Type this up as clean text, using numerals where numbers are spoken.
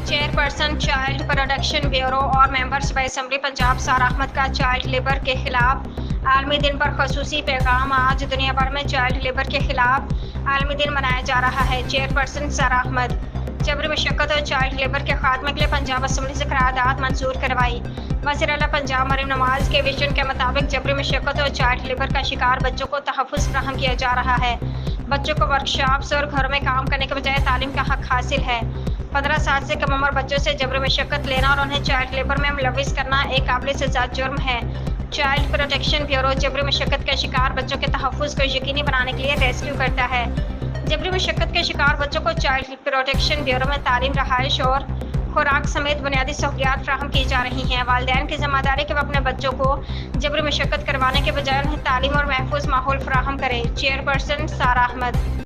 Chairperson child protection bureau اور members by assembly Punjab Sara Ahmad کا child labour کے خلاف عالمی دن پر خصوصی پیغام۔ آج دنیا بھر میں چائلڈ لیبر کے خلاف عالمی دن منایا جا رہا ہے۔ چیئرپرسن سارہ احمد جبری مشقت اور چائلڈ لیبر کے خاتمے کے لیے پنجاب اسمبلی سے قرارداد منظور کروائی۔ وزیر اعلیٰ پنجاب مریم نواز کے وژن کے مطابق جبری مشقت اور چائلڈ لیبر کا شکار بچوں کو تحفظ فراہم کیا جا رہا ہے۔ بچوں کو ورکشاپس اور گھروں میں کام کرنے کے بجائے تعلیم کا حق حاصل ہے۔ 15 سال سے کم عمر بچوں سے جبری مشقت لینا اور انہیں چائلڈ لیبر میں ملوث کرنا ایک قابل سزا جرم ہے۔ چائلڈ پروٹیکشن بیورو جبری مشقت کے شکار بچوں کے تحفظ کو یقینی بنانے کے لیے ریسکیو کرتا ہے۔ جبری مشقت کے شکار بچوں کو چائلڈ پروٹیکشن بیورو میں تعلیم، رہائش اور خوراک سمیت بنیادی سہولیات فراہم کی جا رہی ہیں۔ والدین کی ذمہ داری کہ وہ اپنے بچوں کو جبری مشقت کروانے کے بجائے انہیں تعلیم اور محفوظ ماحول فراہم کریں۔ چیئرپرسن سارہ احمد۔